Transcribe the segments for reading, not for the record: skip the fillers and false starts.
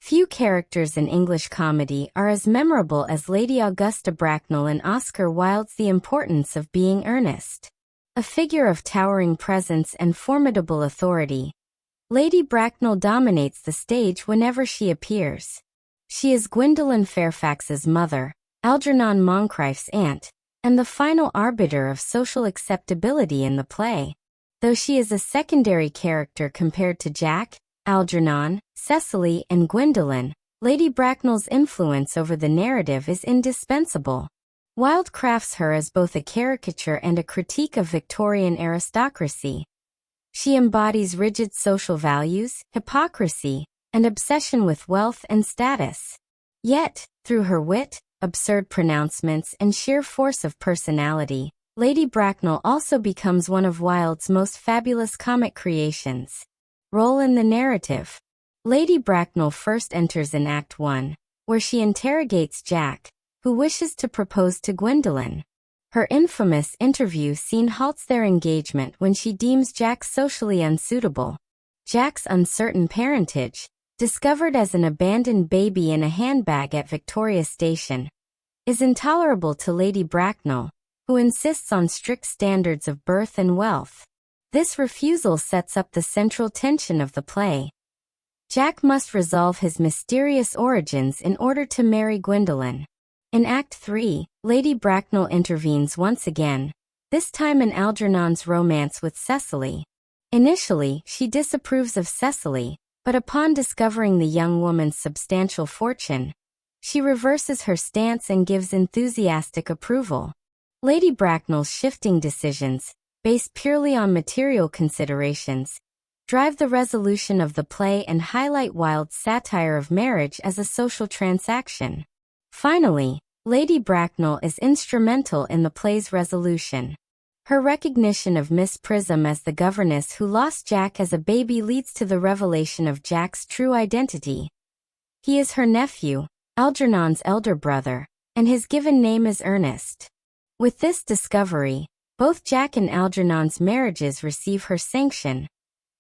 Few characters in English comedy are as memorable as Lady Augusta Bracknell in Oscar Wilde's The Importance of Being Earnest. A figure of towering presence and formidable authority, Lady Bracknell dominates the stage whenever she appears. She is Gwendolen Fairfax's mother, Algernon Moncrieff's aunt, and the final arbiter of social acceptability in the play. Though she is a secondary character compared to Jack, Algernon, Cecily, and Gwendolen, Lady Bracknell's influence over the narrative is indispensable. Wilde crafts her as both a caricature and a critique of Victorian aristocracy. She embodies rigid social values, hypocrisy, and obsession with wealth and status. Yet, through her wit, absurd pronouncements, and sheer force of personality, Lady Bracknell also becomes one of Wilde's most fabulous comic creations. Role in the narrative. Lady Bracknell first enters in Act 1, where she interrogates Jack, who wishes to propose to Gwendolen. Her infamous interview scene halts their engagement when she deems Jack socially unsuitable. Jack's uncertain parentage, discovered as an abandoned baby in a handbag at Victoria Station, is intolerable to Lady Bracknell, who insists on strict standards of birth and wealth. This refusal sets up the central tension of the play. Jack must resolve his mysterious origins in order to marry Gwendolen. In Act 3, Lady Bracknell intervenes once again, this time in Algernon's romance with Cecily. Initially, she disapproves of Cecily, but upon discovering the young woman's substantial fortune, she reverses her stance and gives enthusiastic approval. Lady Bracknell's shifting decisions, based purely on material considerations, drive the resolution of the play and highlight Wilde's satire of marriage as a social transaction. Finally, Lady Bracknell is instrumental in the play's resolution. Her recognition of Miss Prism as the governess who lost Jack as a baby leads to the revelation of Jack's true identity. He is her nephew, Algernon's elder brother, and his given name is Ernest. With this discovery, both Jack and Algernon's marriages receive her sanction,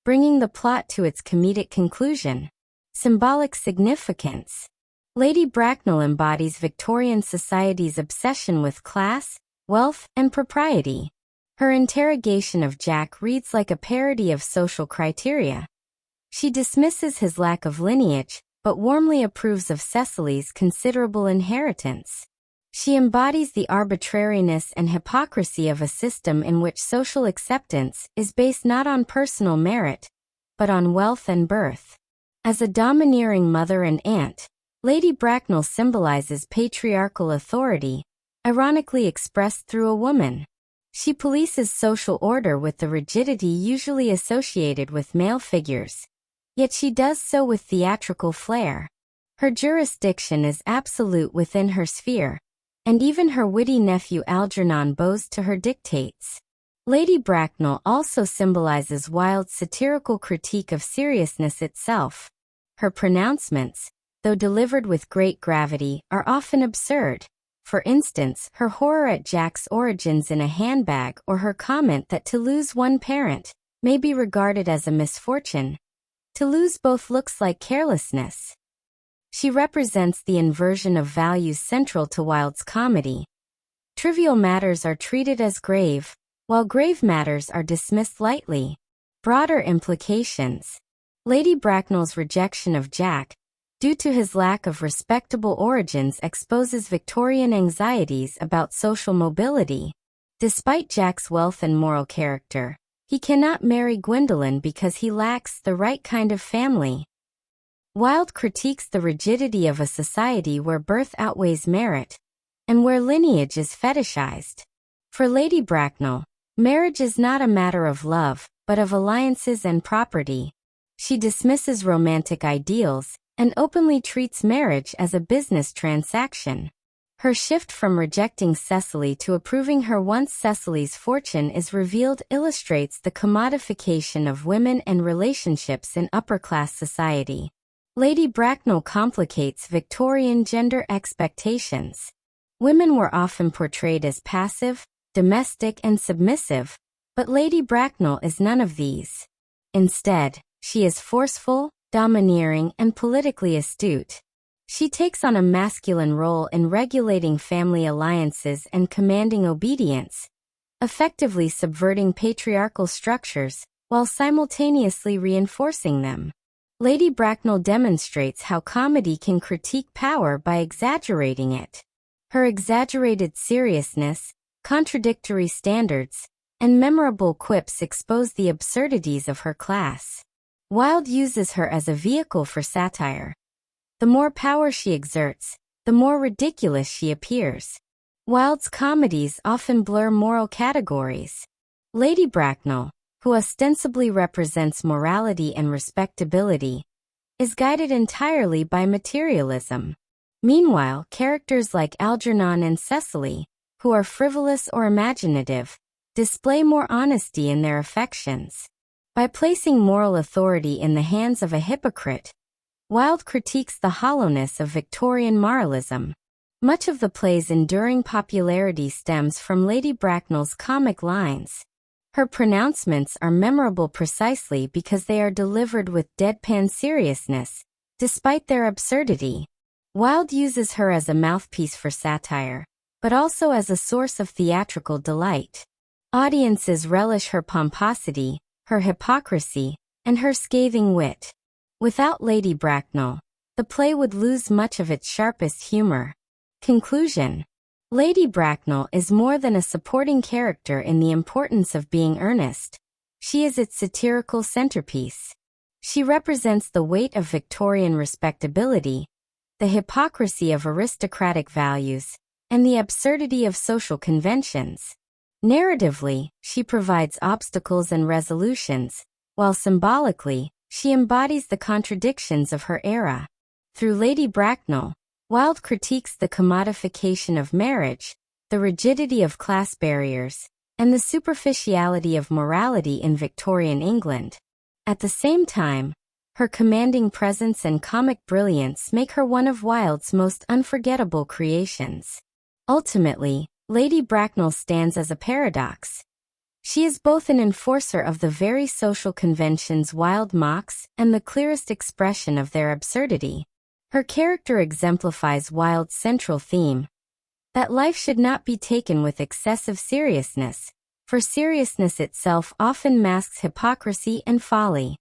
bringing the plot to its comedic conclusion. Symbolic significance. Lady Bracknell embodies Victorian society's obsession with class, wealth, and propriety. Her interrogation of Jack reads like a parody of social criteria. She dismisses his lack of lineage, but warmly approves of Cecily's considerable inheritance. She embodies the arbitrariness and hypocrisy of a system in which social acceptance is based not on personal merit, but on wealth and birth. As a domineering mother and aunt, Lady Bracknell symbolizes patriarchal authority, ironically expressed through a woman. She polices social order with the rigidity usually associated with male figures, yet she does so with theatrical flair. Her jurisdiction is absolute within her sphere, and even her witty nephew Algernon bows to her dictates. Lady Bracknell also symbolizes Wilde's satirical critique of seriousness itself. Her pronouncements, though delivered with great gravity, are often absurd. For instance, her horror at Jack's origins in a handbag or her comment that to lose one parent may be regarded as a misfortune. To lose both looks like carelessness. She represents the inversion of values central to Wilde's comedy. Trivial matters are treated as grave, while grave matters are dismissed lightly. Broader implications. Lady Bracknell's rejection of Jack, due to his lack of respectable origins, exposes Victorian anxieties about social mobility. Despite Jack's wealth and moral character, he cannot marry Gwendolen because he lacks the right kind of family. Wilde critiques the rigidity of a society where birth outweighs merit, and where lineage is fetishized. For Lady Bracknell, marriage is not a matter of love, but of alliances and property. She dismisses romantic ideals, and openly treats marriage as a business transaction. Her shift from rejecting Cecily to approving her once Cecily's fortune is revealed illustrates the commodification of women and relationships in upper-class society. Lady Bracknell complicates Victorian gender expectations. Women were often portrayed as passive, domestic, and submissive, but Lady Bracknell is none of these. Instead, she is forceful, domineering, and politically astute. She takes on a masculine role in regulating family alliances and commanding obedience, effectively subverting patriarchal structures while simultaneously reinforcing them. Lady Bracknell demonstrates how comedy can critique power by exaggerating it. Her exaggerated seriousness, contradictory standards, and memorable quips expose the absurdities of her class. Wilde uses her as a vehicle for satire. The more power she exerts, the more ridiculous she appears. Wilde's comedies often blur moral categories. Lady Bracknell, who ostensibly represents morality and respectability, is guided entirely by materialism. Meanwhile, characters like Algernon and Cecily, who are frivolous or imaginative, display more honesty in their affections. By placing moral authority in the hands of a hypocrite, Wilde critiques the hollowness of Victorian moralism. Much of the play's enduring popularity stems from Lady Bracknell's comic lines. Her pronouncements are memorable precisely because they are delivered with deadpan seriousness, despite their absurdity. Wilde uses her as a mouthpiece for satire, but also as a source of theatrical delight. Audiences relish her pomposity, her hypocrisy, and her scathing wit. Without Lady Bracknell, the play would lose much of its sharpest humor. Conclusion. Lady Bracknell is more than a supporting character in The Importance of Being Earnest. She is its satirical centerpiece. She represents the weight of Victorian respectability, the hypocrisy of aristocratic values, and the absurdity of social conventions. Narratively, she provides obstacles and resolutions, while symbolically, she embodies the contradictions of her era. Through Lady Bracknell, Wilde critiques the commodification of marriage, the rigidity of class barriers, and the superficiality of morality in Victorian England. At the same time, her commanding presence and comic brilliance make her one of Wilde's most unforgettable creations. Ultimately, Lady Bracknell stands as a paradox. She is both an enforcer of the very social conventions Wilde mocks and the clearest expression of their absurdity. Her character exemplifies Wilde's central theme, that life should not be taken with excessive seriousness, for seriousness itself often masks hypocrisy and folly.